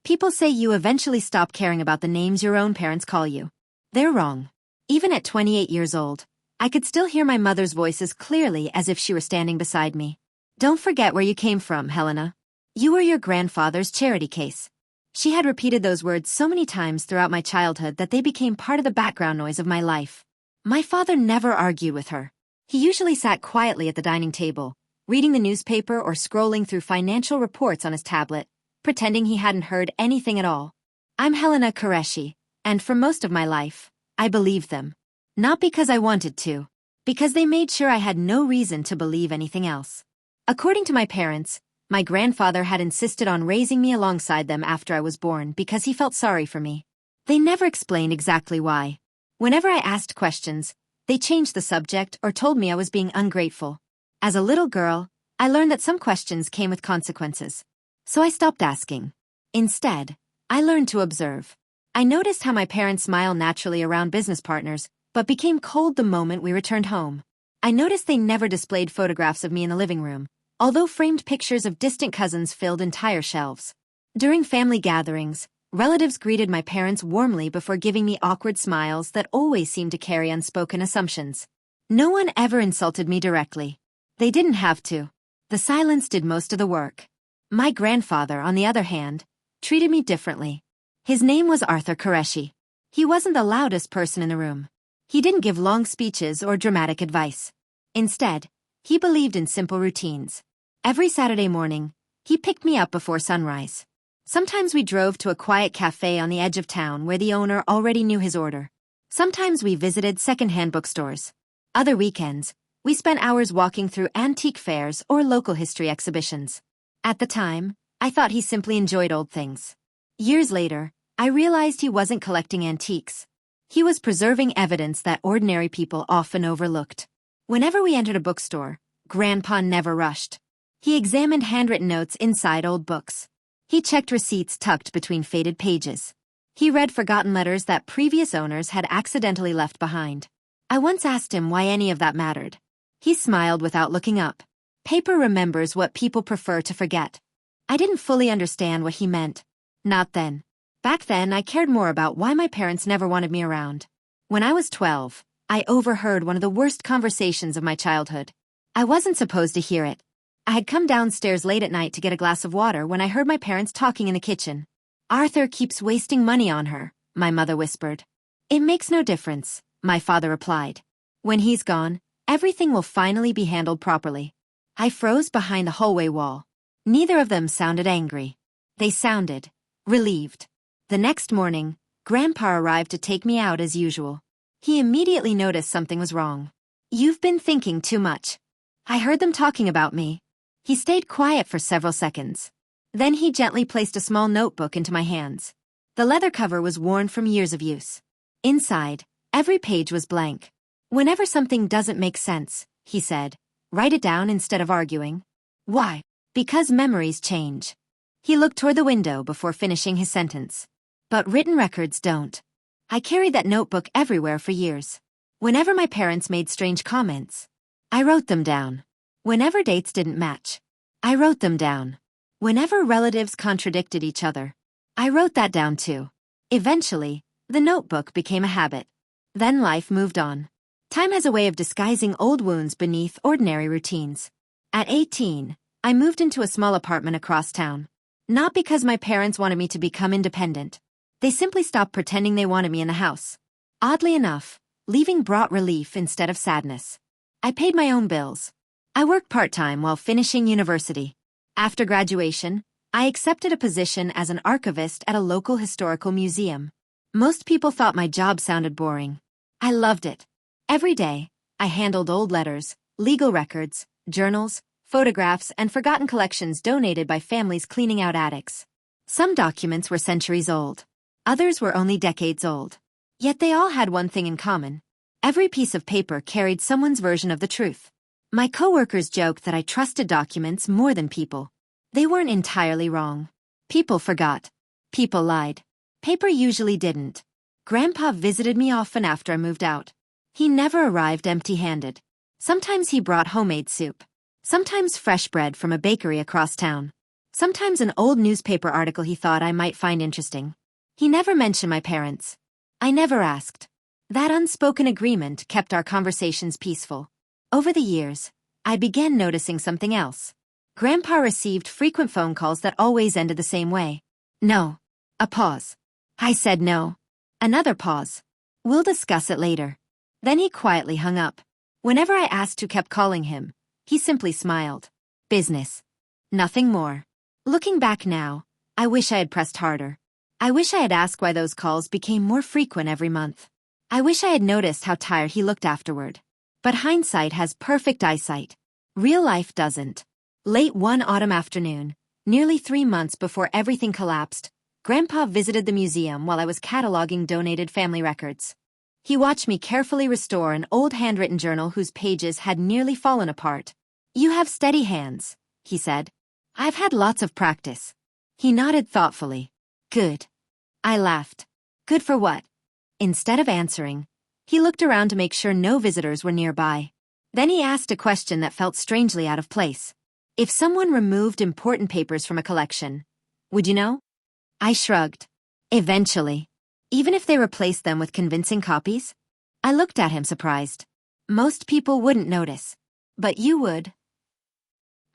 People say you eventually stop caring about the names your own parents call you. They're wrong. Even at 28 years old, I could still hear my mother's voice as clearly as if she were standing beside me. Don't forget where you came from, Helena. You were your grandfather's charity case. She had repeated those words so many times throughout my childhood that they became part of the background noise of my life. My father never argued with her. He usually sat quietly at the dining table, reading the newspaper or scrolling through financial reports on his tablet, pretending he hadn't heard anything at all. I'm Helena Qureshi, and for most of my life, I believed them. Not because I wanted to, because they made sure I had no reason to believe anything else. According to my parents, my grandfather had insisted on raising me alongside them after I was born because he felt sorry for me. They never explained exactly why. Whenever I asked questions, they changed the subject or told me I was being ungrateful. As a little girl, I learned that some questions came with consequences. So I stopped asking. Instead, I learned to observe. I noticed how my parents smiled naturally around business partners, but became cold the moment we returned home. I noticed they never displayed photographs of me in the living room, although framed pictures of distant cousins filled entire shelves. During family gatherings, relatives greeted my parents warmly before giving me awkward smiles that always seemed to carry unspoken assumptions. No one ever insulted me directly. They didn't have to. The silence did most of the work. My grandfather, on the other hand, treated me differently. His name was Arthur Qureshi. He wasn't the loudest person in the room. He didn't give long speeches or dramatic advice. Instead, he believed in simple routines. Every Saturday morning, he picked me up before sunrise. Sometimes we drove to a quiet cafe on the edge of town where the owner already knew his order. Sometimes we visited secondhand bookstores. Other weekends, we spent hours walking through antique fairs or local history exhibitions. At the time, I thought he simply enjoyed old things. Years later, I realized he wasn't collecting antiques. He was preserving evidence that ordinary people often overlooked. Whenever we entered a bookstore, Grandpa never rushed. He examined handwritten notes inside old books. He checked receipts tucked between faded pages. He read forgotten letters that previous owners had accidentally left behind. I once asked him why any of that mattered. He smiled without looking up. Paper remembers what people prefer to forget. I didn't fully understand what he meant. Not then. Back then, I cared more about why my parents never wanted me around. When I was 12, I overheard one of the worst conversations of my childhood. I wasn't supposed to hear it. I had come downstairs late at night to get a glass of water when I heard my parents talking in the kitchen. "Arthur keeps wasting money on her," my mother whispered. "It makes no difference," my father replied. "When he's gone, everything will finally be handled properly." I froze behind the hallway wall. Neither of them sounded angry. They sounded relieved. The next morning, Grandpa arrived to take me out as usual. He immediately noticed something was wrong. "You've been thinking too much." I heard them talking about me. He stayed quiet for several seconds. Then he gently placed a small notebook into my hands. The leather cover was worn from years of use. Inside, every page was blank. "Whenever something doesn't make sense," he said, "write it down instead of arguing." "Why?" "Because memories change." He looked toward the window before finishing his sentence. "But written records don't." I carried that notebook everywhere for years. Whenever my parents made strange comments, I wrote them down. Whenever dates didn't match, I wrote them down. Whenever relatives contradicted each other, I wrote that down too. Eventually, the notebook became a habit. Then life moved on. Time has a way of disguising old wounds beneath ordinary routines. At 18, I moved into a small apartment across town. Not because my parents wanted me to become independent. They simply stopped pretending they wanted me in the house. Oddly enough, leaving brought relief instead of sadness. I paid my own bills. I worked part-time while finishing university. After graduation, I accepted a position as an archivist at a local historical museum. Most people thought my job sounded boring. I loved it. Every day, I handled old letters, legal records, journals, photographs, and forgotten collections donated by families cleaning out attics. Some documents were centuries old. Others were only decades old. Yet they all had one thing in common. Every piece of paper carried someone's version of the truth. My coworkers joked that I trusted documents more than people. They weren't entirely wrong. People forgot. People lied. Paper usually didn't. Grandpa visited me often after I moved out. He never arrived empty-handed. Sometimes he brought homemade soup. Sometimes fresh bread from a bakery across town. Sometimes an old newspaper article he thought I might find interesting. He never mentioned my parents. I never asked. That unspoken agreement kept our conversations peaceful. Over the years, I began noticing something else. Grandpa received frequent phone calls that always ended the same way. No. A pause. I said no. Another pause. We'll discuss it later. Then he quietly hung up. Whenever I asked who kept calling him, he simply smiled. Business. Nothing more. Looking back now, I wish I had pressed harder. I wish I had asked why those calls became more frequent every month. I wish I had noticed how tired he looked afterward. But hindsight has perfect eyesight. Real life doesn't. Late one autumn afternoon, nearly 3 months before everything collapsed, Grandpa visited the museum while I was cataloging donated family records. He watched me carefully restore an old handwritten journal whose pages had nearly fallen apart. "You have steady hands," he said. "I've had lots of practice." He nodded thoughtfully. "Good." I laughed. "Good for what?" Instead of answering, he looked around to make sure no visitors were nearby. Then he asked a question that felt strangely out of place. If someone removed important papers from a collection, would you know? I shrugged. Eventually. Even if they replaced them with convincing copies? I looked at him surprised. Most people wouldn't notice. But you would.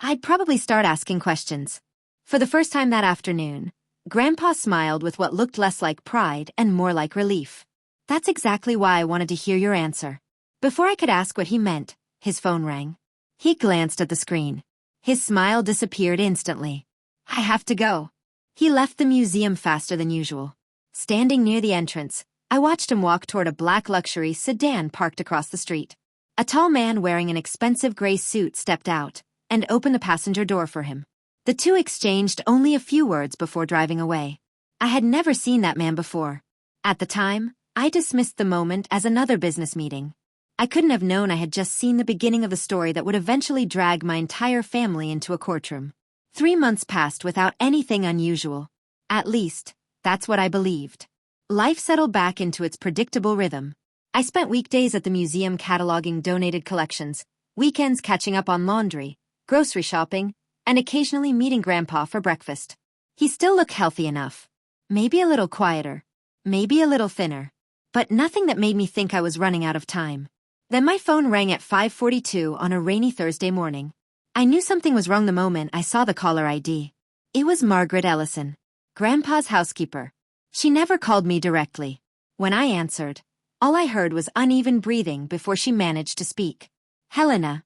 I'd probably start asking questions. For the first time that afternoon, Grandpa smiled with what looked less like pride and more like relief. "That's exactly why I wanted to hear your answer." Before I could ask what he meant, his phone rang. He glanced at the screen. His smile disappeared instantly. "I have to go." He left the museum faster than usual. Standing near the entrance, I watched him walk toward a black luxury sedan parked across the street. A tall man wearing an expensive gray suit stepped out and opened the passenger door for him. The two exchanged only a few words before driving away. I had never seen that man before. At the time, I dismissed the moment as another business meeting. I couldn't have known I had just seen the beginning of the story that would eventually drag my entire family into a courtroom. 3 months passed without anything unusual. At least, that's what I believed. Life settled back into its predictable rhythm. I spent weekdays at the museum cataloging donated collections, weekends catching up on laundry, grocery shopping, and occasionally meeting Grandpa for breakfast. He still looked healthy enough. Maybe a little quieter. Maybe a little thinner. But nothing that made me think I was running out of time. Then my phone rang at 5:42 on a rainy Thursday morning. I knew something was wrong the moment I saw the caller ID. It was Margaret Ellison, Grandpa's housekeeper. She never called me directly. When I answered, all I heard was uneven breathing before she managed to speak. "Helena."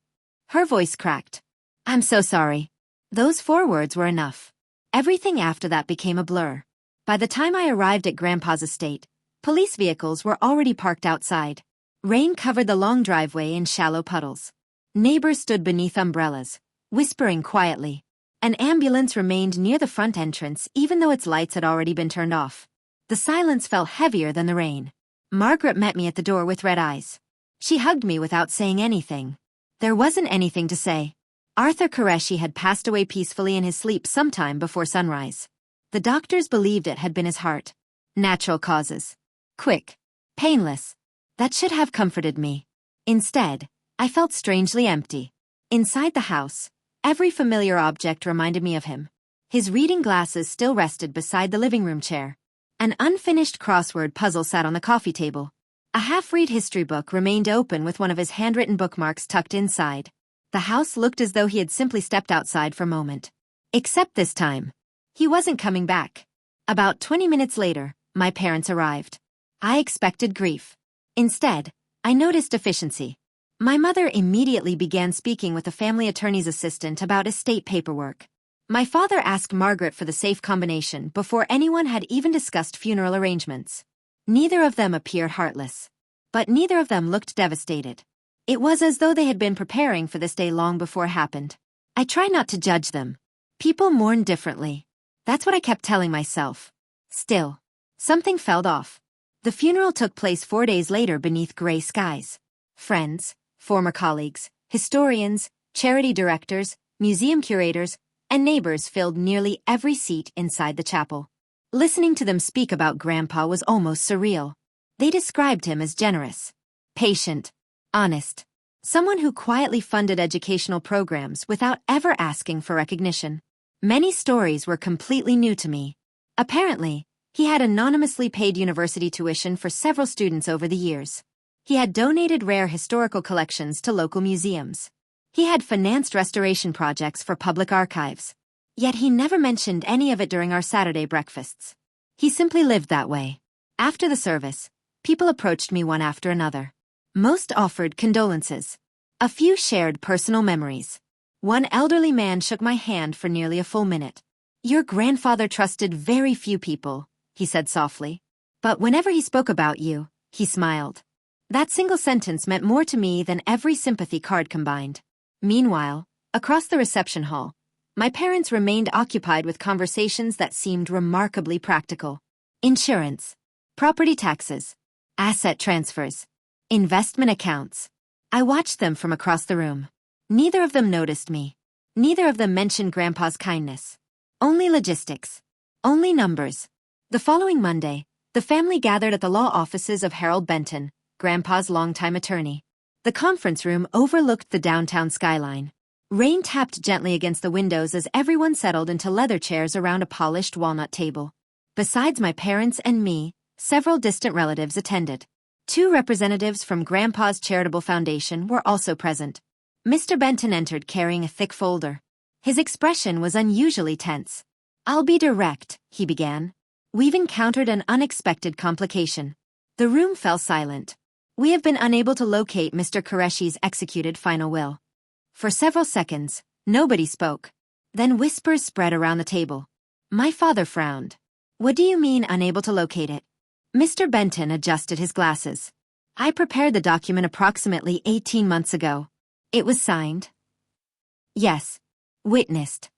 Her voice cracked. "I'm so sorry." Those 4 words were enough. Everything after that became a blur. By the time I arrived at Grandpa's estate, police vehicles were already parked outside. Rain covered the long driveway in shallow puddles. Neighbors stood beneath umbrellas, whispering quietly. An ambulance remained near the front entrance even though its lights had already been turned off. The silence felt heavier than the rain. Margaret met me at the door with red eyes. She hugged me without saying anything. There wasn't anything to say. Arthur Qureshi had passed away peacefully in his sleep sometime before sunrise. The doctors believed it had been his heart. Natural causes. Quick. Painless. That should have comforted me. Instead, I felt strangely empty. Inside the house, every familiar object reminded me of him. His reading glasses still rested beside the living room chair. An unfinished crossword puzzle sat on the coffee table. A half-read history book remained open with one of his handwritten bookmarks tucked inside. The house looked as though he had simply stepped outside for a moment. Except this time. He wasn't coming back. About 20 minutes later, my parents arrived. I expected grief. Instead, I noticed efficiency. My mother immediately began speaking with the family attorney's assistant about estate paperwork. My father asked Margaret for the safe combination before anyone had even discussed funeral arrangements. Neither of them appeared heartless. But neither of them looked devastated. It was as though they had been preparing for this day long before it happened. I tried not to judge them. People mourn differently. That's what I kept telling myself. Still, something felt off. The funeral took place 4 days later beneath gray skies. Friends, former colleagues, historians, charity directors, museum curators, and neighbors filled nearly every seat inside the chapel. Listening to them speak about Grandpa was almost surreal. They described him as generous, patient, honest, someone who quietly funded educational programs without ever asking for recognition. Many stories were completely new to me. Apparently, he had anonymously paid university tuition for several students over the years. He had donated rare historical collections to local museums. He had financed restoration projects for public archives. Yet he never mentioned any of it during our Saturday breakfasts. He simply lived that way. After the service, people approached me one after another. Most offered condolences. A few shared personal memories. One elderly man shook my hand for nearly a full minute. "Your grandfather trusted very few people," he said softly. "But whenever he spoke about you, he smiled." That single sentence meant more to me than every sympathy card combined. Meanwhile, across the reception hall, my parents remained occupied with conversations that seemed remarkably practical. Insurance, property taxes, asset transfers, investment accounts. I watched them from across the room. Neither of them noticed me. Neither of them mentioned Grandpa's kindness. Only logistics. Only numbers. The following Monday, the family gathered at the law offices of Harold Benton, Grandpa's longtime attorney. The conference room overlooked the downtown skyline. Rain tapped gently against the windows as everyone settled into leather chairs around a polished walnut table. Besides my parents and me, several distant relatives attended. 2 representatives from Grandpa's charitable foundation were also present. Mr. Benton entered carrying a thick folder. His expression was unusually tense. "I'll be direct," he began. "We've encountered an unexpected complication." The room fell silent. "We have been unable to locate Mr. Qureshi's executed final will." For several seconds, nobody spoke. Then whispers spread around the table. My father frowned. "What do you mean, unable to locate it?" Mr. Benton adjusted his glasses. "I prepared the document approximately 18 months ago. It was signed." "Yes." "Witnessed."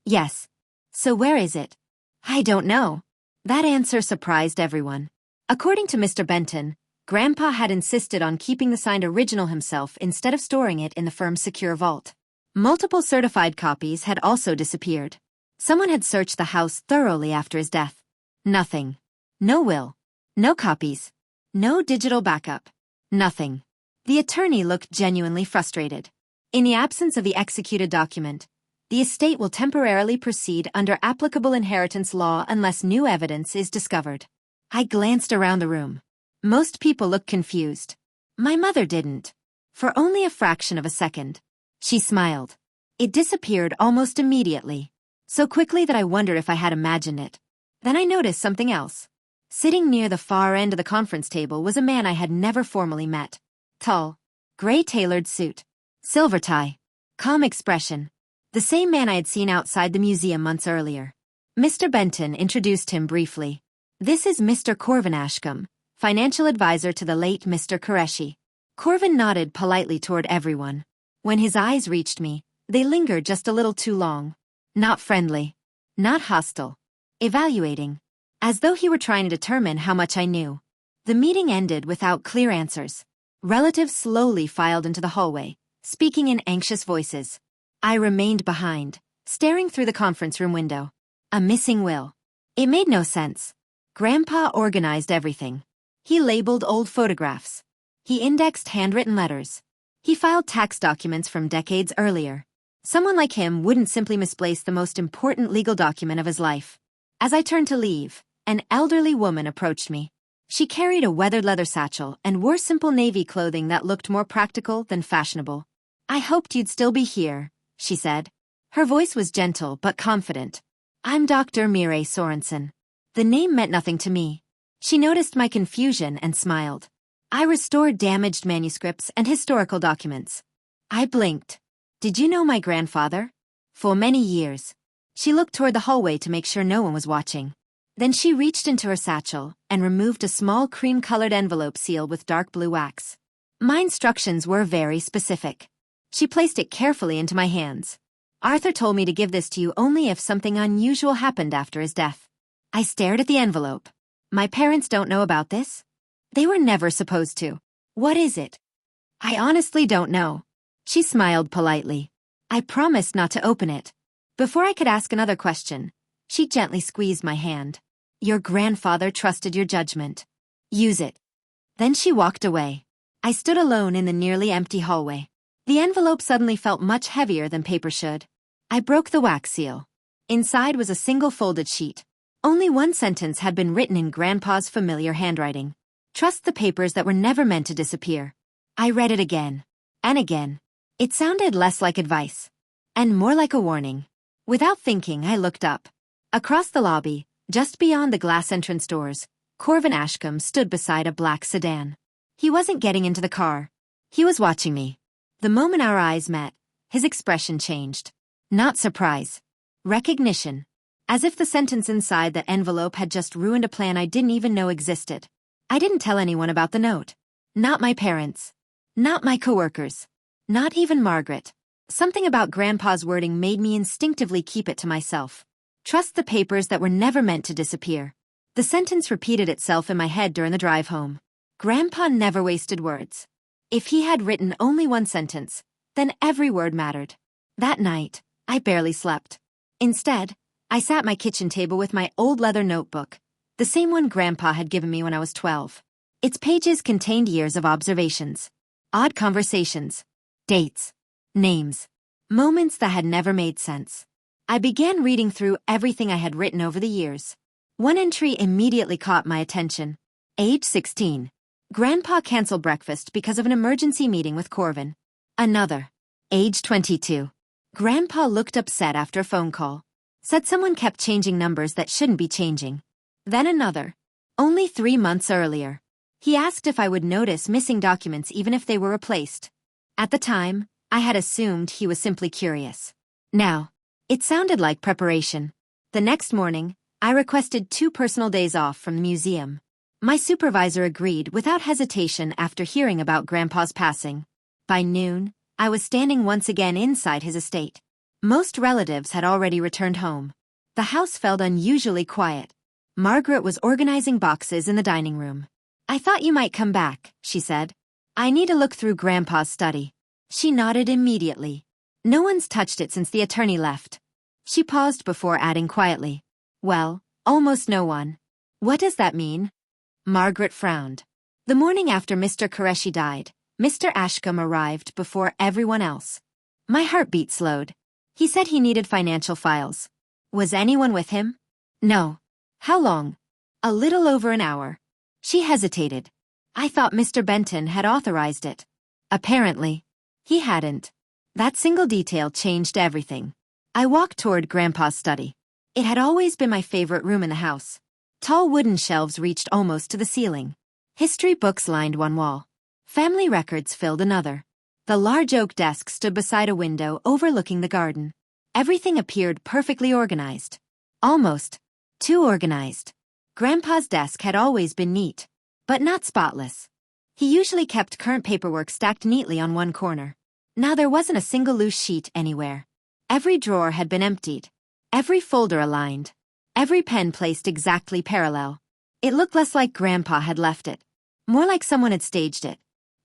"Yes." "So where is it?" "I don't know." That answer surprised everyone. According to Mr. Benton, Grandpa had insisted on keeping the signed original himself instead of storing it in the firm's secure vault. Multiple certified copies had also disappeared. Someone had searched the house thoroughly after his death. Nothing. No will. No copies. No digital backup. Nothing. The attorney looked genuinely frustrated. "In the absence of the executed document, the estate will temporarily proceed under applicable inheritance law unless new evidence is discovered." I glanced around the room. Most people looked confused. My mother didn't. For only a fraction of a second. She smiled. It disappeared almost immediately. So quickly that I wondered if I had imagined it. Then I noticed something else. Sitting near the far end of the conference table was a man I had never formally met. Tall, gray-tailored suit, silver tie, calm expression. The same man I had seen outside the museum months earlier. Mr. Benton introduced him briefly. "This is Mr. Corvin Ashcombe, financial advisor to the late Mr. Qureshi." Corvin nodded politely toward everyone. When his eyes reached me, they lingered just a little too long. Not friendly. Not hostile. Evaluating. As though he were trying to determine how much I knew. The meeting ended without clear answers. Relatives slowly filed into the hallway, speaking in anxious voices. I remained behind, staring through the conference room window. A missing will. It made no sense. Grandpa organized everything. He labeled old photographs. He indexed handwritten letters. He filed tax documents from decades earlier. Someone like him wouldn't simply misplace the most important legal document of his life. As I turned to leave, an elderly woman approached me. She carried a weathered leather satchel and wore simple navy clothing that looked more practical than fashionable. "I hoped you'd still be here," she said. Her voice was gentle but confident. "I'm Dr. Mireille Sorensen." The name meant nothing to me. She noticed my confusion and smiled. "I restored damaged manuscripts and historical documents." I blinked. "Did you know my grandfather?" "For many years." She looked toward the hallway to make sure no one was watching. Then she reached into her satchel and removed a small cream-colored envelope sealed with dark blue wax. My instructions were very specific. She placed it carefully into my hands. "Arthur told me to give this to you only if something unusual happened after his death." I stared at the envelope. "My parents don't know about this?" "They were never supposed to." "What is it?" "I honestly don't know." She smiled politely. I promised not to open it. Before I could ask another question, she gently squeezed my hand. "Your grandfather trusted your judgment. Use it." Then she walked away. I stood alone in the nearly empty hallway. The envelope suddenly felt much heavier than paper should. I broke the wax seal. Inside was a single folded sheet. Only one sentence had been written in Grandpa's familiar handwriting. Trust the papers that were never meant to disappear. I read it again. And again. It sounded less like advice. And more like a warning. Without thinking, I looked up. Across the lobby, just beyond the glass entrance doors, Corvin Ashcombe stood beside a black sedan. He wasn't getting into the car. He was watching me. The moment our eyes met, his expression changed. Not surprise. Recognition. As if the sentence inside that envelope had just ruined a plan I didn't even know existed. I didn't tell anyone about the note. Not my parents. Not my coworkers. Not even Margaret. Something about Grandpa's wording made me instinctively keep it to myself. Trust the papers that were never meant to disappear. The sentence repeated itself in my head during the drive home. Grandpa never wasted words. If he had written only one sentence, then every word mattered. That night, I barely slept. Instead, I sat at my kitchen table with my old leather notebook, the same one Grandpa had given me when I was 12. Its pages contained years of observations, odd conversations, dates, names, moments that had never made sense. I began reading through everything I had written over the years. One entry immediately caught my attention. Age 16. Grandpa canceled breakfast because of an emergency meeting with Corvin. Another. Age 22. Grandpa looked upset after a phone call. Said someone kept changing numbers that shouldn't be changing. Then another. Only 3 months earlier. He asked if I would notice missing documents even if they were replaced. At the time, I had assumed he was simply curious. Now, it sounded like preparation. The next morning, I requested 2 personal days off from the museum. My supervisor agreed without hesitation after hearing about Grandpa's passing. By noon, I was standing once again inside his estate. Most relatives had already returned home. The house felt unusually quiet. Margaret was organizing boxes in the dining room. "I thought you might come back," she said. "I need to look through Grandpa's study." She nodded immediately. "No one's touched it since the attorney left." She paused before adding quietly, "Well, almost no one." "What does that mean?" Margaret frowned. The morning after Mr. Qureshi died, Mr. Ashcombe arrived before everyone else. My heartbeat slowed. He said he needed financial files. Was anyone with him? No. How long? A little over an hour. She hesitated. I thought Mr. Benton had authorized it. Apparently, he hadn't. That single detail changed everything. I walked toward Grandpa's study. It had always been my favorite room in the house. Tall wooden shelves reached almost to the ceiling. History books lined one wall. Family records filled another. The large oak desk stood beside a window overlooking the garden. Everything appeared perfectly organized. Almost too organized. Grandpa's desk had always been neat, but not spotless. He usually kept current paperwork stacked neatly on one corner. Now there wasn't a single loose sheet anywhere. Every drawer had been emptied. Every folder aligned. Every pen placed exactly parallel. It looked less like Grandpa had left it. More like someone had staged it.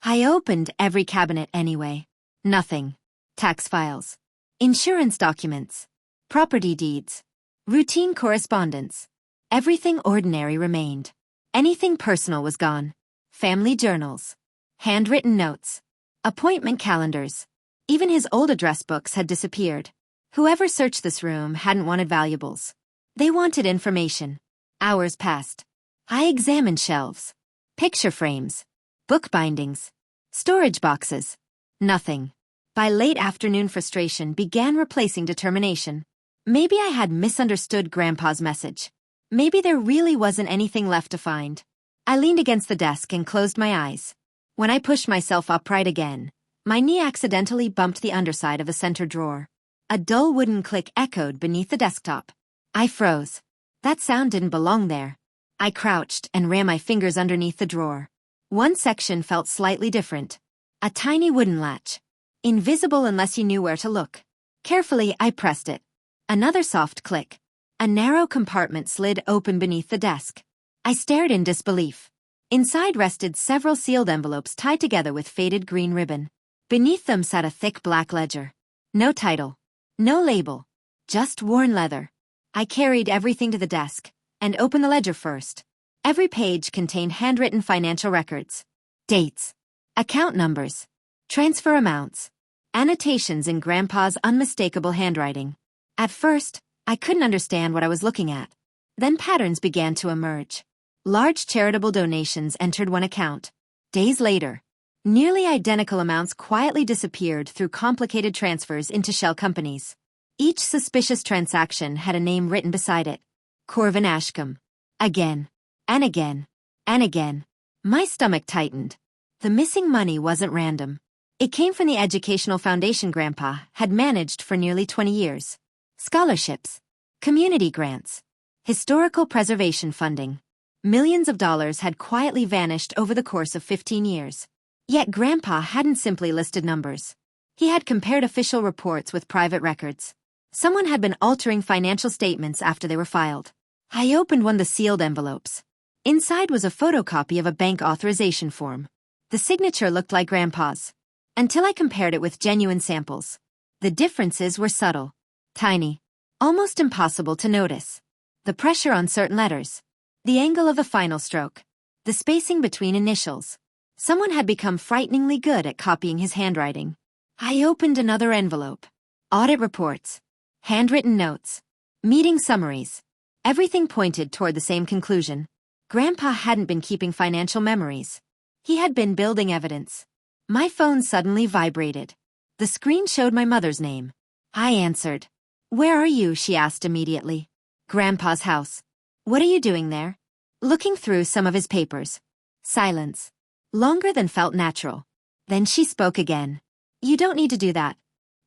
I opened every cabinet anyway. Nothing. Tax files. Insurance documents. Property deeds. Routine correspondence. Everything ordinary remained. Anything personal was gone. Family journals. Handwritten notes. Appointment calendars. Even his old address books had disappeared. Whoever searched this room hadn't wanted valuables. They wanted information. Hours passed. I examined shelves. Picture frames. Book bindings. Storage boxes. Nothing. By late afternoon, frustration began replacing determination. Maybe I had misunderstood Grandpa's message. Maybe there really wasn't anything left to find. I leaned against the desk and closed my eyes. When I pushed myself upright again, my knee accidentally bumped the underside of the center drawer. A dull wooden click echoed beneath the desktop. I froze. That sound didn't belong there. I crouched and ran my fingers underneath the drawer. One section felt slightly different. A tiny wooden latch. Invisible unless you knew where to look. Carefully, I pressed it. Another soft click. A narrow compartment slid open beneath the desk. I stared in disbelief. Inside rested several sealed envelopes tied together with faded green ribbon. Beneath them sat a thick black ledger. No title. No label. Just worn leather. I carried everything to the desk and opened the ledger first. Every page contained handwritten financial records. Dates. Account numbers. Transfer amounts. Annotations in Grandpa's unmistakable handwriting. At first, I couldn't understand what I was looking at. Then patterns began to emerge. Large charitable donations entered one account. Days later, nearly identical amounts quietly disappeared through complicated transfers into shell companies. Each suspicious transaction had a name written beside it. Corvin Ashcombe. Again. And again. And again. My stomach tightened. The missing money wasn't random. It came from the educational foundation Grandpa had managed for nearly 20 years. Scholarships. Community grants. Historical preservation funding. Millions of dollars had quietly vanished over the course of 15 years. Yet Grandpa hadn't simply listed numbers. He had compared official reports with private records. Someone had been altering financial statements after they were filed. I opened one of the sealed envelopes. Inside was a photocopy of a bank authorization form. The signature looked like Grandpa's. Until I compared it with genuine samples. The differences were subtle. Tiny. Almost impossible to notice. The pressure on certain letters. The angle of the final stroke. The spacing between initials. Someone had become frighteningly good at copying his handwriting. I opened another envelope. Audit reports. Handwritten notes. Meeting summaries. Everything pointed toward the same conclusion. Grandpa hadn't been keeping financial memories. He had been building evidence. My phone suddenly vibrated. The screen showed my mother's name. I answered. "Where are you?" she asked immediately. "Grandpa's house." "What are you doing there?" "Looking through some of his papers." Silence. Longer than felt natural. Then she spoke again. "You don't need to do that.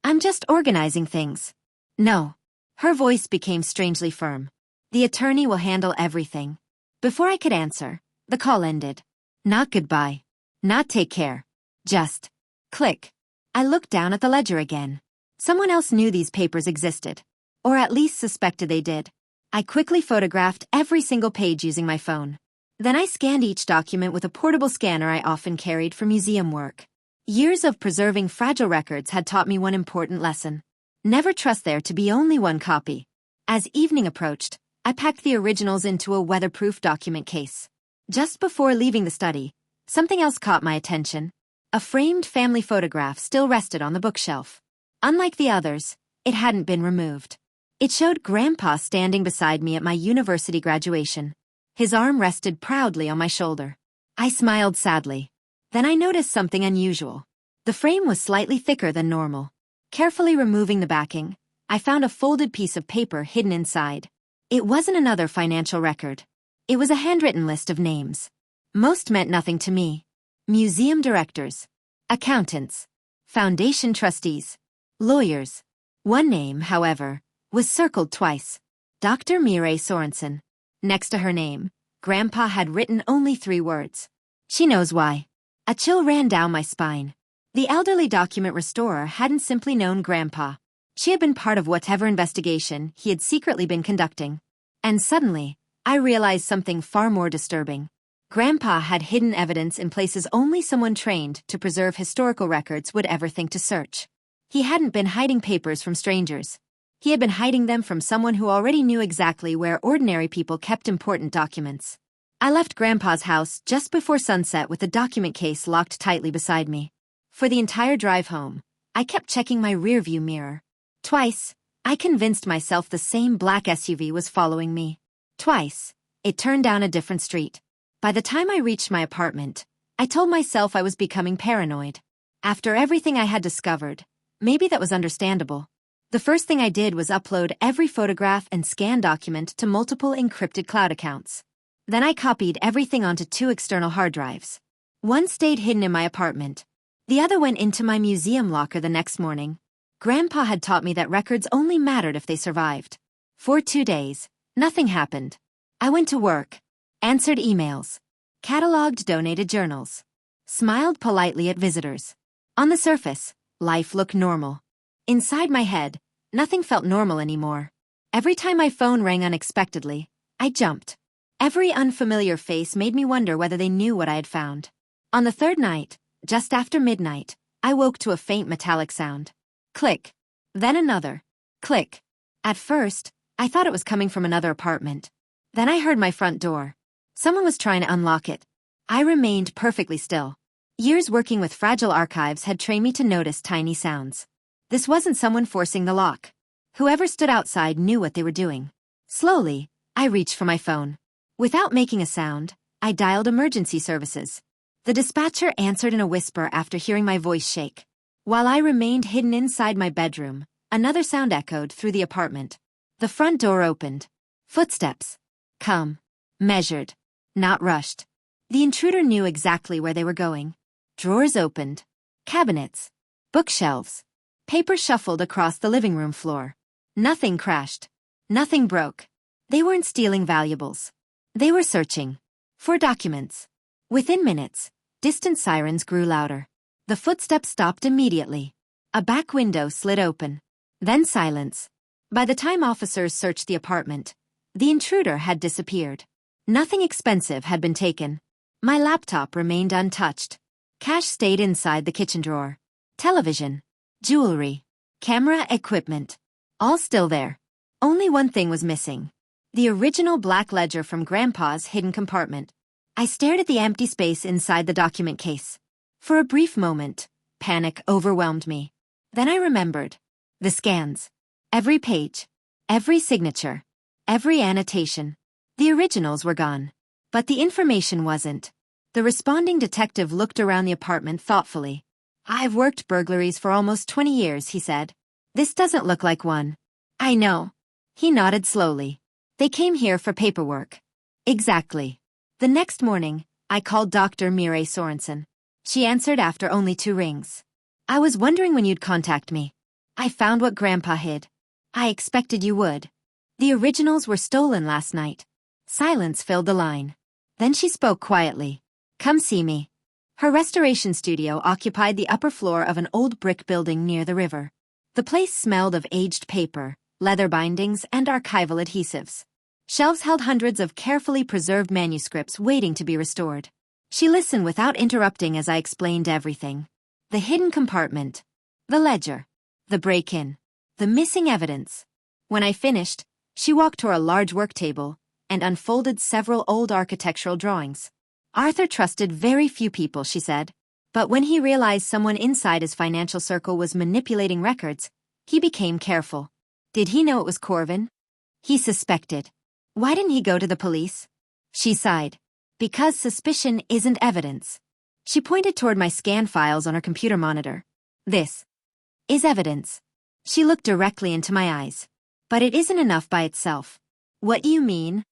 I'm just organizing things." "No." Her voice became strangely firm. "The attorney will handle everything." Before I could answer, the call ended. Not goodbye. Not take care. Just click. I looked down at the ledger again. Someone else knew these papers existed. Or at least suspected they did. I quickly photographed every single page using my phone. Then I scanned each document with a portable scanner I often carried for museum work. Years of preserving fragile records had taught me one important lesson. Never trust there to be only one copy. As evening approached, I packed the originals into a weatherproof document case. Just before leaving the study, something else caught my attention. A framed family photograph still rested on the bookshelf. Unlike the others, it hadn't been removed. It showed Grandpa standing beside me at my university graduation. His arm rested proudly on my shoulder. I smiled sadly. Then I noticed something unusual. The frame was slightly thicker than normal. Carefully removing the backing, I found a folded piece of paper hidden inside. It wasn't another financial record. It was a handwritten list of names. Most meant nothing to me. Museum directors, accountants, foundation trustees, lawyers. One name, however, was circled twice. Dr. Mireille Sorensen. Next to her name, Grandpa had written only 3 words. She knows why. A chill ran down my spine. The elderly document restorer hadn't simply known Grandpa. She had been part of whatever investigation he had secretly been conducting. And suddenly, I realized something far more disturbing. Grandpa had hidden evidence in places only someone trained to preserve historical records would ever think to search. He hadn't been hiding papers from strangers. He had been hiding them from someone who already knew exactly where ordinary people kept important documents. I left Grandpa's house just before sunset with the document case locked tightly beside me. For the entire drive home, I kept checking my rearview mirror. Twice, I convinced myself the same black SUV was following me. Twice, it turned down a different street. By the time I reached my apartment, I told myself I was becoming paranoid. After everything I had discovered, maybe that was understandable. The first thing I did was upload every photograph and scan document to multiple encrypted cloud accounts. Then I copied everything onto 2 external hard drives. One stayed hidden in my apartment. The other went into my museum locker the next morning. Grandpa had taught me that records only mattered if they survived. For 2 days, nothing happened. I went to work, answered emails, cataloged donated journals, smiled politely at visitors. On the surface, life looked normal. Inside my head, nothing felt normal anymore. Every time my phone rang unexpectedly, I jumped. Every unfamiliar face made me wonder whether they knew what I had found. On the 3rd night, just after midnight, I woke to a faint metallic sound. Click. Then another. Click. At first, I thought it was coming from another apartment. Then I heard my front door. Someone was trying to unlock it. I remained perfectly still. Years working with fragile archives had trained me to notice tiny sounds. This wasn't someone forcing the lock. Whoever stood outside knew what they were doing. Slowly, I reached for my phone. Without making a sound, I dialed emergency services. The dispatcher answered in a whisper after hearing my voice shake. While I remained hidden inside my bedroom, another sound echoed through the apartment. The front door opened. Footsteps. Calm. Measured. Not rushed. The intruder knew exactly where they were going. Drawers opened. Cabinets. Bookshelves. Paper shuffled across the living room floor. Nothing crashed. Nothing broke. They weren't stealing valuables. They were searching. For documents. Within minutes, distant sirens grew louder. The footsteps stopped immediately. A back window slid open. Then silence. By the time officers searched the apartment, the intruder had disappeared. Nothing expensive had been taken. My laptop remained untouched. Cash stayed inside the kitchen drawer. Television, jewelry, camera equipment, all still there. Only one thing was missing. The original black ledger from Grandpa's hidden compartment. I stared at the empty space inside the document case. For a brief moment, panic overwhelmed me. Then I remembered. The scans. Every page. Every signature. Every annotation. The originals were gone. But the information wasn't. The responding detective looked around the apartment thoughtfully. "I've worked burglaries for almost 20 years," he said. "This doesn't look like one." "I know." He nodded slowly. "They came here for paperwork." "Exactly." The next morning, I called Dr. Mireille Sorensen. She answered after only 2 rings. "I was wondering when you'd contact me. I found what Grandpa hid. I expected you would. The originals were stolen last night." Silence filled the line. Then she spoke quietly. "Come see me." Her restoration studio occupied the upper floor of an old brick building near the river. The place smelled of aged paper, leather bindings, and archival adhesives. Shelves held hundreds of carefully preserved manuscripts waiting to be restored. She listened without interrupting as I explained everything. The hidden compartment. The ledger. The break-in. The missing evidence. When I finished, she walked to a large work table and unfolded several old architectural drawings. "Arthur trusted very few people," she said. "But when he realized someone inside his financial circle was manipulating records, he became careful." "Did he know it was Corvin?" "He suspected." "Why didn't he go to the police?" She sighed. "Because suspicion isn't evidence." She pointed toward my scan files on her computer monitor. "This is evidence." She looked directly into my eyes. "But it isn't enough by itself." "What do you mean?"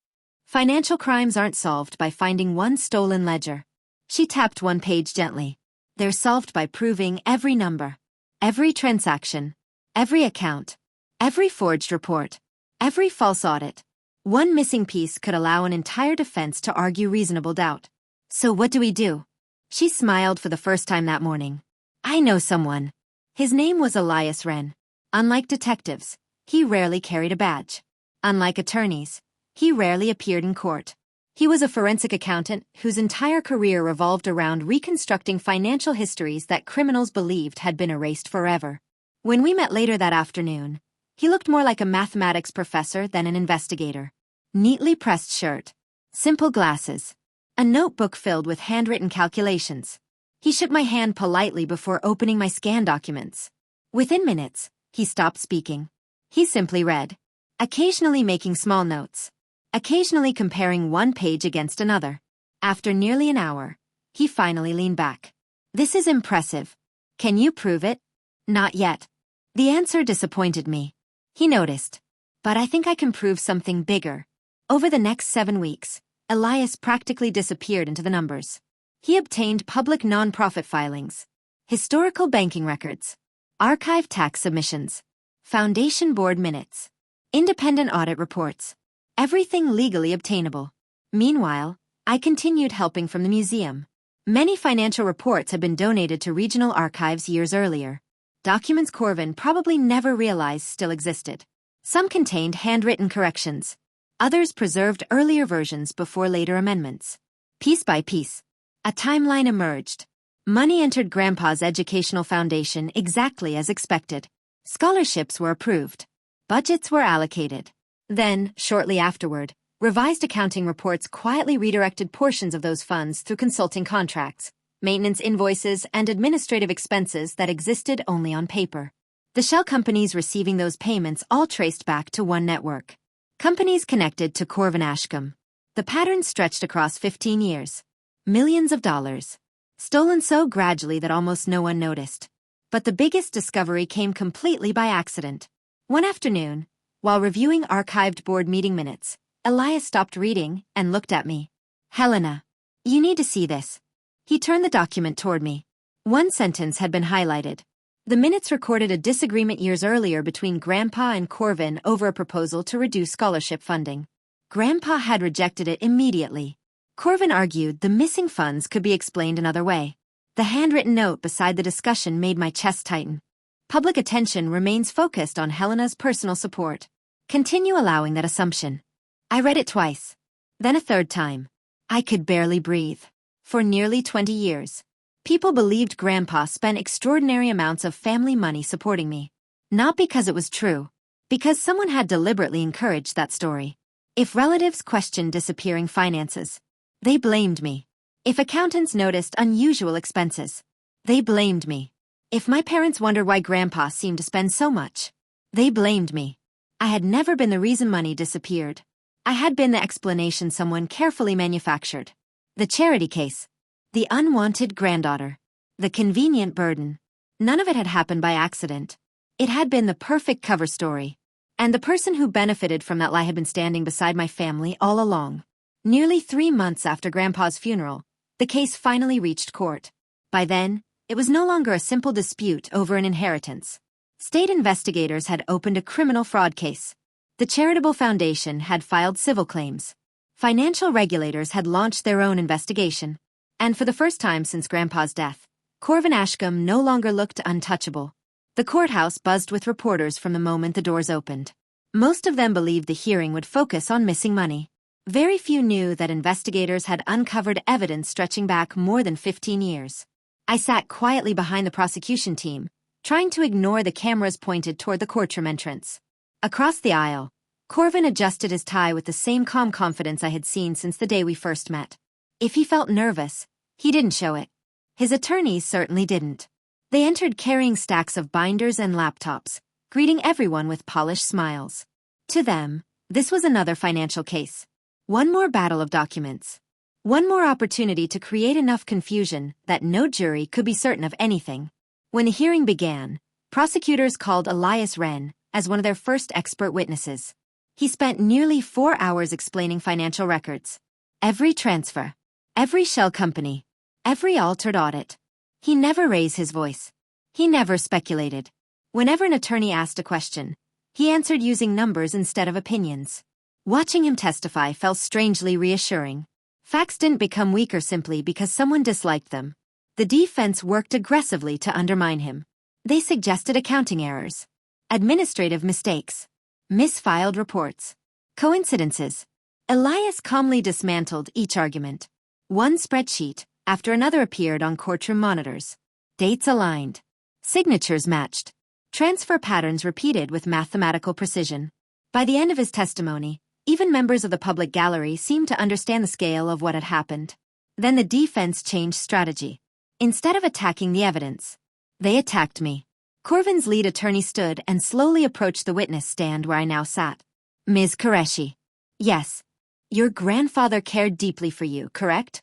"Financial crimes aren't solved by finding one stolen ledger." She tapped one page gently. "They're solved by proving every number, every transaction, every account, every forged report, every false audit. One missing piece could allow an entire defense to argue reasonable doubt." "So what do we do?" She smiled for the first time that morning. "I know someone." His name was Elias Wren. Unlike detectives, he rarely carried a badge. Unlike attorneys, he rarely appeared in court. He was a forensic accountant whose entire career revolved around reconstructing financial histories that criminals believed had been erased forever. When we met later that afternoon, he looked more like a mathematics professor than an investigator. Neatly pressed shirt, simple glasses, a notebook filled with handwritten calculations. He shook my hand politely before opening my scan documents. Within minutes, he stopped speaking. He simply read, occasionally making small notes, occasionally comparing one page against another. After nearly an hour, he finally leaned back. "This is impressive. Can you prove it?" "Not yet." The answer disappointed me. He noticed. "But I think I can prove something bigger." Over the next 7 weeks, Elias practically disappeared into the numbers. He obtained public non-profit filings, historical banking records, archive tax submissions, foundation board minutes, independent audit reports, everything legally obtainable. Meanwhile, I continued helping from the museum. Many financial reports had been donated to regional archives years earlier. Documents Corvin probably never realized still existed. Some contained handwritten corrections. Others preserved earlier versions before later amendments. Piece by piece, a timeline emerged. Money entered Grandpa's educational foundation exactly as expected. Scholarships were approved. Budgets were allocated. Then, shortly afterward, revised accounting reports quietly redirected portions of those funds through consulting contracts, maintenance invoices, and administrative expenses that existed only on paper. The shell companies receiving those payments all traced back to one network. Companies connected to Corvin Ashcombe. The pattern stretched across 15 years. Millions of dollars. Stolen so gradually that almost no one noticed. But the biggest discovery came completely by accident. One afternoon, while reviewing archived board meeting minutes, Elias stopped reading and looked at me. "Helena, you need to see this." He turned the document toward me. One sentence had been highlighted. The minutes recorded a disagreement years earlier between Grandpa and Corvin over a proposal to reduce scholarship funding. Grandpa had rejected it immediately. Corvin argued the missing funds could be explained another way. The handwritten note beside the discussion made my chest tighten. Public attention remains focused on Helena's personal support. Continue allowing that assumption. I read it twice. Then a third time. I could barely breathe. For nearly 20 years, people believed Grandpa spent extraordinary amounts of family money supporting me. Not because it was true, because someone had deliberately encouraged that story. If relatives questioned disappearing finances, they blamed me. If accountants noticed unusual expenses, they blamed me. If my parents wondered why Grandpa seemed to spend so much, they blamed me. I had never been the reason money disappeared. I had been the explanation someone carefully manufactured. The charity case. The unwanted granddaughter. The convenient burden. None of it had happened by accident. It had been the perfect cover story. And the person who benefited from that lie had been standing beside my family all along. Nearly 3 months after Grandpa's funeral, the case finally reached court. By then, it was no longer a simple dispute over an inheritance. State investigators had opened a criminal fraud case. The charitable foundation had filed civil claims. Financial regulators had launched their own investigation. And for the first time since Grandpa's death, Corvin Ashcombe no longer looked untouchable. The courthouse buzzed with reporters from the moment the doors opened. Most of them believed the hearing would focus on missing money. Very few knew that investigators had uncovered evidence stretching back more than 15 years. I sat quietly behind the prosecution team, trying to ignore the cameras pointed toward the courtroom entrance. Across the aisle, Corvin adjusted his tie with the same calm confidence I had seen since the day we first met. If he felt nervous, he didn't show it. His attorneys certainly didn't. They entered carrying stacks of binders and laptops, greeting everyone with polished smiles. To them, this was another financial case. One more battle of documents. One more opportunity to create enough confusion that no jury could be certain of anything. When the hearing began, prosecutors called Elias Wren as one of their first expert witnesses. He spent nearly 4 hours explaining financial records. Every transfer. Every shell company. Every altered audit. He never raised his voice. He never speculated. Whenever an attorney asked a question, he answered using numbers instead of opinions. Watching him testify felt strangely reassuring. Facts didn't become weaker simply because someone disliked them. The defense worked aggressively to undermine him. They suggested accounting errors, administrative mistakes, misfiled reports, coincidences. Elias calmly dismantled each argument. One spreadsheet after another appeared on courtroom monitors. Dates aligned. Signatures matched. Transfer patterns repeated with mathematical precision. By the end of his testimony, even members of the public gallery seemed to understand the scale of what had happened. Then the defense changed strategy. Instead of attacking the evidence, they attacked me. Corvin's lead attorney stood and slowly approached the witness stand where I now sat. "Ms. Qureshi. Yes. Your grandfather cared deeply for you, correct?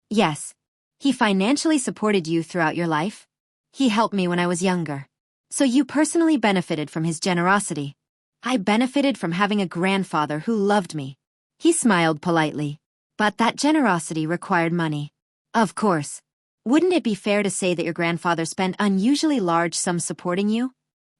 Yes. He financially supported you throughout your life? He helped me when I was younger. So you personally benefited from his generosity. I benefited from having a grandfather who loved me." He smiled politely. "But that generosity required money." "Of course. Wouldn't it be fair to say that your grandfather spent unusually large sums supporting you?"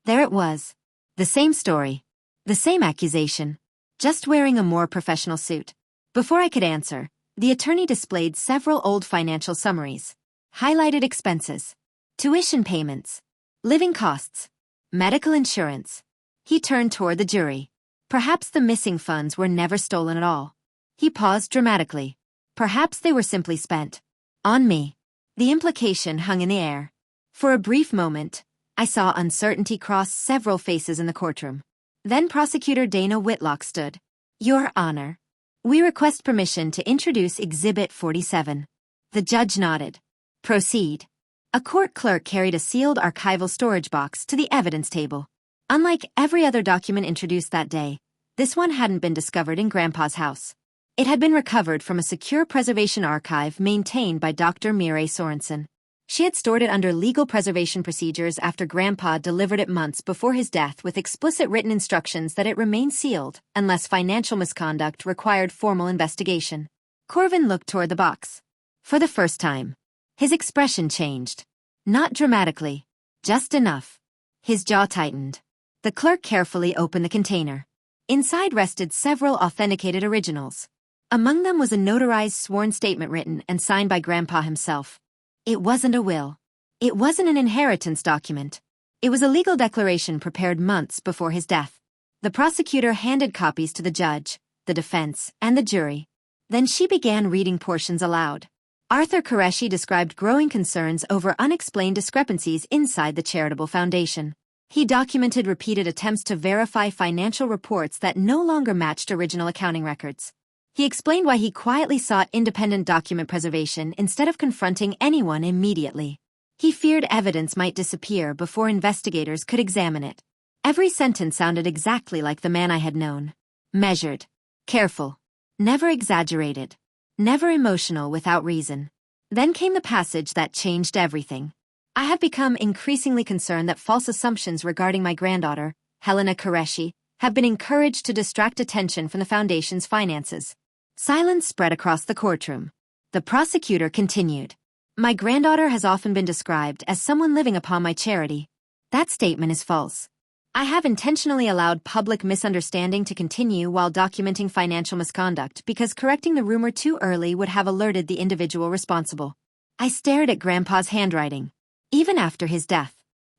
There it was. The same story. The same accusation. Just wearing a more professional suit. Before I could answer, the attorney displayed several old financial summaries. Highlighted expenses. Tuition payments. Living costs. Medical insurance. He turned toward the jury. Perhaps the missing funds were never stolen at all. He paused dramatically. Perhaps they were simply spent. On me. The implication hung in the air. For a brief moment, I saw uncertainty cross several faces in the courtroom. Then Prosecutor Dana Whitlock stood. "Your Honor, we request permission to introduce Exhibit 47. The judge nodded. "Proceed." A court clerk carried a sealed archival storage box to the evidence table. Unlike every other document introduced that day, this one hadn't been discovered in Grandpa's house. It had been recovered from a secure preservation archive maintained by Dr. Mireille Sorensen. She had stored it under legal preservation procedures after Grandpa delivered it months before his death with explicit written instructions that it remain sealed unless financial misconduct required formal investigation. Corvin looked toward the box. For the first time, his expression changed. Not dramatically, just enough. His jaw tightened. The clerk carefully opened the container. Inside rested several authenticated originals. Among them was a notarized sworn statement written and signed by Grandpa himself. It wasn't a will. It wasn't an inheritance document. It was a legal declaration prepared months before his death. The prosecutor handed copies to the judge, the defense, and the jury. Then she began reading portions aloud. Arthur Qureshi described growing concerns over unexplained discrepancies inside the charitable foundation. He documented repeated attempts to verify financial reports that no longer matched original accounting records. He explained why he quietly sought independent document preservation instead of confronting anyone immediately. He feared evidence might disappear before investigators could examine it. Every sentence sounded exactly like the man I had known. Measured. Careful. Never exaggerated. Never emotional without reason. Then came the passage that changed everything. I have become increasingly concerned that false assumptions regarding my granddaughter, Helena Qureshi, have been encouraged to distract attention from the foundation's finances. Silence spread across the courtroom. The prosecutor continued. My granddaughter has often been described as someone living upon my charity. That statement is false. I have intentionally allowed public misunderstanding to continue while documenting financial misconduct because correcting the rumor too early would have alerted the individual responsible. I stared at Grandpa's handwriting. Even after his death,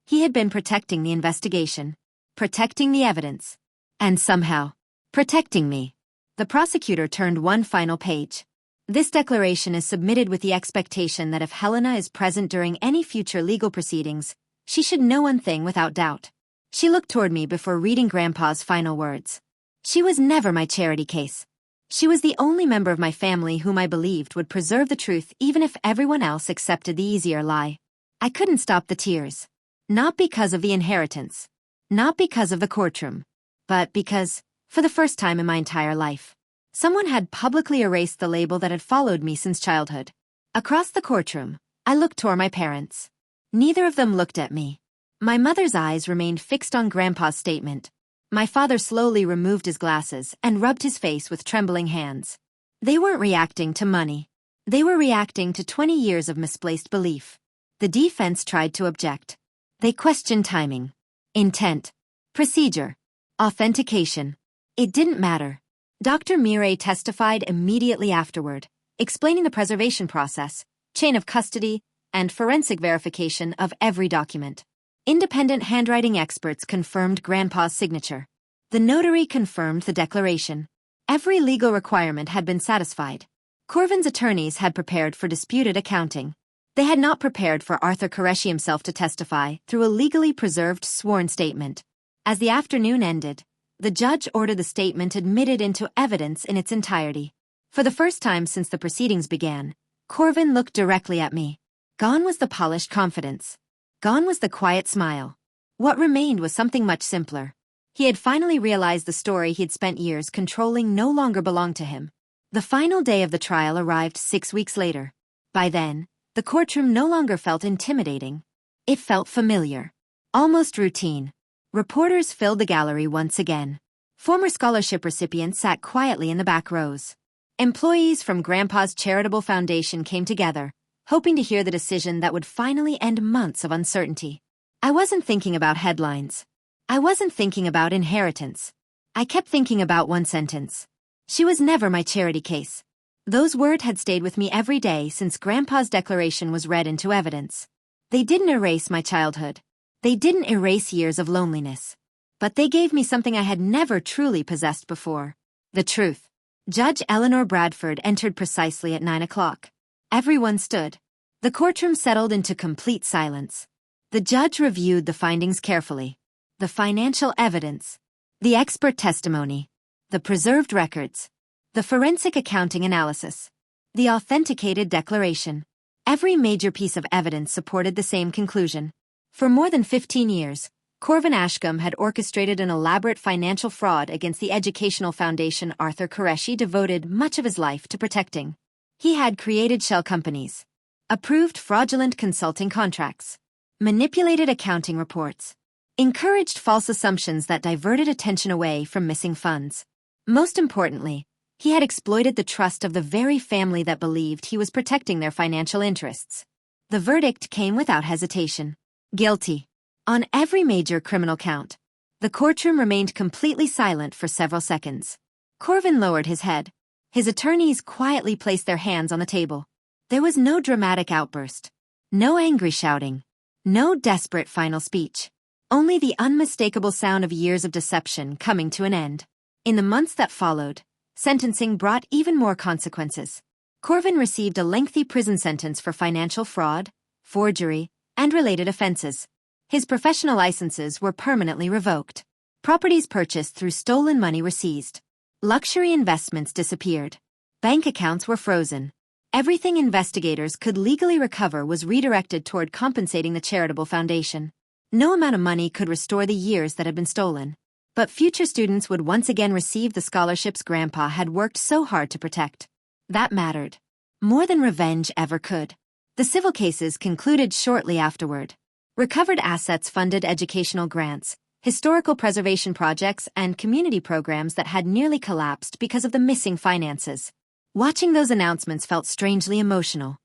he had been protecting the investigation, protecting the evidence, and somehow, protecting me. The prosecutor turned one final page. This declaration is submitted with the expectation that if Helena is present during any future legal proceedings, she should know one thing without doubt. She looked toward me before reading Grandpa's final words. She was never my charity case. She was the only member of my family whom I believed would preserve the truth even if everyone else accepted the easier lie. I couldn't stop the tears. Not because of the inheritance. Not because of the courtroom. But because, for the first time in my entire life, someone had publicly erased the label that had followed me since childhood. Across the courtroom, I looked toward my parents. Neither of them looked at me. My mother's eyes remained fixed on Grandpa's statement. My father slowly removed his glasses and rubbed his face with trembling hands. They weren't reacting to money. They were reacting to 20 years of misplaced belief. The defense tried to object. They questioned timing, intent, procedure, authentication. It didn't matter. Dr. Mireille testified immediately afterward, explaining the preservation process, chain of custody, and forensic verification of every document. Independent handwriting experts confirmed Grandpa's signature. The notary confirmed the declaration. Every legal requirement had been satisfied. Corvin's attorneys had prepared for disputed accounting. They had not prepared for Arthur Qureshi himself to testify through a legally preserved sworn statement. As the afternoon ended, the judge ordered the statement admitted into evidence in its entirety. For the first time since the proceedings began, Corvin looked directly at me. Gone was the polished confidence. Gone was the quiet smile. What remained was something much simpler. He had finally realized the story he'd spent years controlling no longer belonged to him. The final day of the trial arrived 6 weeks later. By then, the courtroom no longer felt intimidating. It felt familiar. Almost routine. Reporters filled the gallery once again. Former scholarship recipients sat quietly in the back rows. Employees from Grandpa's charitable foundation came together, hoping to hear the decision that would finally end months of uncertainty. I wasn't thinking about headlines. I wasn't thinking about inheritance. I kept thinking about one sentence. She was never my charity case. Those words had stayed with me every day since Grandpa's declaration was read into evidence. They didn't erase my childhood. They didn't erase years of loneliness. But they gave me something I had never truly possessed before. The truth. Judge Eleanor Bradford entered precisely at 9 o'clock. Everyone stood. The courtroom settled into complete silence. The judge reviewed the findings carefully. The financial evidence. The expert testimony. The preserved records. The forensic accounting analysis. The authenticated declaration. Every major piece of evidence supported the same conclusion. For more than 15 years, Corvin Ashcombe had orchestrated an elaborate financial fraud against the educational foundation Arthur Qureshi devoted much of his life to protecting. He had created shell companies, approved fraudulent consulting contracts, manipulated accounting reports, encouraged false assumptions that diverted attention away from missing funds. Most importantly, he had exploited the trust of the very family that believed he was protecting their financial interests. The verdict came without hesitation. Guilty. On every major criminal count. The courtroom remained completely silent for several seconds. Corvin lowered his head. His attorneys quietly placed their hands on the table. There was no dramatic outburst. No angry shouting. No desperate final speech. Only the unmistakable sound of years of deception coming to an end. In the months that followed, sentencing brought even more consequences. Corvin received a lengthy prison sentence for financial fraud, forgery, and related offenses. His professional licenses were permanently revoked. Properties purchased through stolen money were seized. Luxury investments disappeared. Bank accounts were frozen. Everything investigators could legally recover was redirected toward compensating the charitable foundation. No amount of money could restore the years that had been stolen. But future students would once again receive the scholarships Grandpa had worked so hard to protect. That mattered. More than revenge ever could. The civil cases concluded shortly afterward. Recovered assets funded educational grants, historical preservation projects, and community programs that had nearly collapsed because of the missing finances. Watching those announcements felt strangely emotional.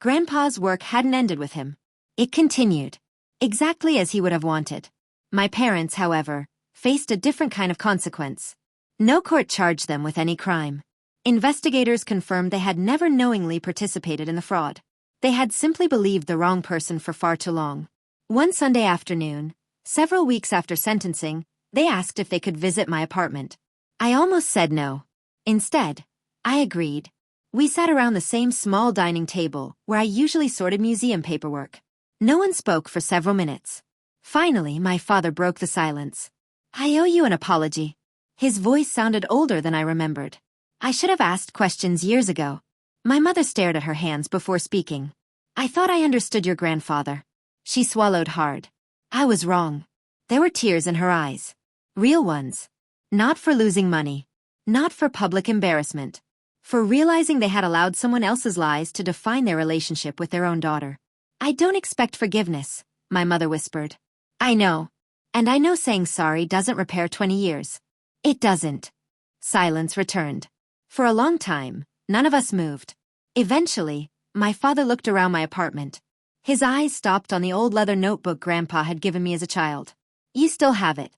Grandpa's work hadn't ended with him. It continued. Exactly as he would have wanted. My parents, however, faced a different kind of consequence. No court charged them with any crime. Investigators confirmed they had never knowingly participated in the fraud. They had simply believed the wrong person for far too long. One Sunday afternoon, several weeks after sentencing, they asked if they could visit my apartment. I almost said no. Instead, I agreed. We sat around the same small dining table where I usually sorted museum paperwork. No one spoke for several minutes. Finally, my father broke the silence. I owe you an apology. His voice sounded older than I remembered. I should have asked questions years ago. My mother stared at her hands before speaking. I thought I understood your grandfather. She swallowed hard. I was wrong. There were tears in her eyes. Real ones. Not for losing money. Not for public embarrassment. For realizing they had allowed someone else's lies to define their relationship with their own daughter. I don't expect forgiveness, my mother whispered. I know. And I know saying sorry doesn't repair 20 years. It doesn't. Silence returned. For a long time, none of us moved. Eventually, my father looked around my apartment. His eyes stopped on the old leather notebook Grandpa had given me as a child. You still have it.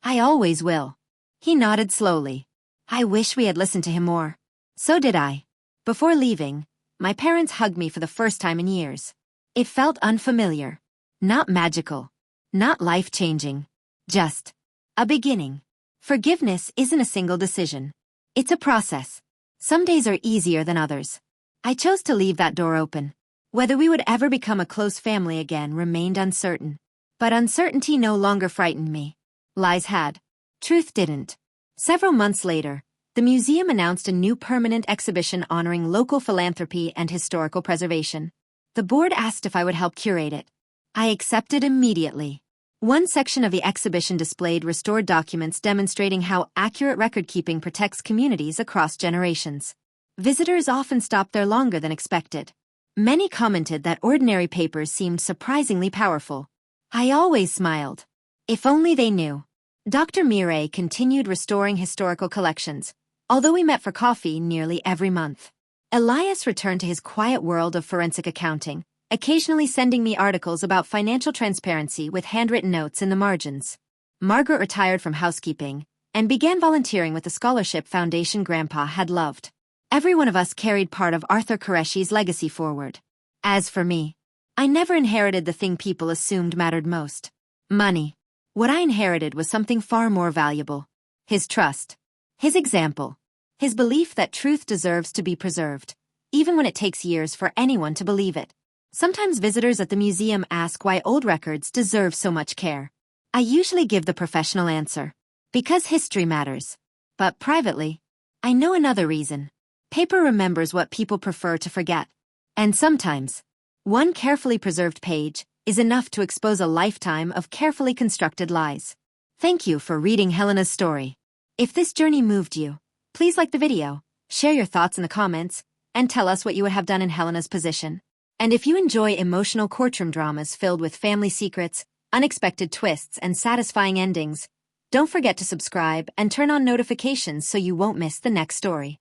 I always will. He nodded slowly. I wish we had listened to him more. So did I. Before leaving, my parents hugged me for the first time in years. It felt unfamiliar. Not magical. Not life-changing. Just a beginning. Forgiveness isn't a single decision. It's a process. Some days are easier than others. I chose to leave that door open. Whether we would ever become a close family again remained uncertain. But uncertainty no longer frightened me. Lies had. Truth didn't. Several months later, the museum announced a new permanent exhibition honoring local philanthropy and historical preservation. The board asked if I would help curate it. I accepted immediately. One section of the exhibition displayed restored documents demonstrating how accurate record-keeping protects communities across generations. Visitors often stopped there longer than expected. Many commented that ordinary papers seemed surprisingly powerful. I always smiled. If only they knew. Dr. Mireille continued restoring historical collections, although we met for coffee nearly every month. Elias returned to his quiet world of forensic accounting, occasionally sending me articles about financial transparency with handwritten notes in the margins. Margaret retired from housekeeping and began volunteering with the scholarship foundation Grandpa had loved. Every one of us carried part of Arthur Qureshi's legacy forward. As for me, I never inherited the thing people assumed mattered most. Money. What I inherited was something far more valuable. His trust. His example. His belief that truth deserves to be preserved, even when it takes years for anyone to believe it. Sometimes visitors at the museum ask why old records deserve so much care. I usually give the professional answer. Because history matters. But privately, I know another reason. Paper remembers what people prefer to forget. And sometimes, One carefully preserved page is enough to expose a lifetime of carefully constructed lies. Thank you for reading Helena's story. If this journey moved you, please like the video, share your thoughts in the comments, and tell us what you would have done in Helena's position. And if you enjoy emotional courtroom dramas filled with family secrets, unexpected twists, and satisfying endings, don't forget to subscribe and turn on notifications so you won't miss the next story.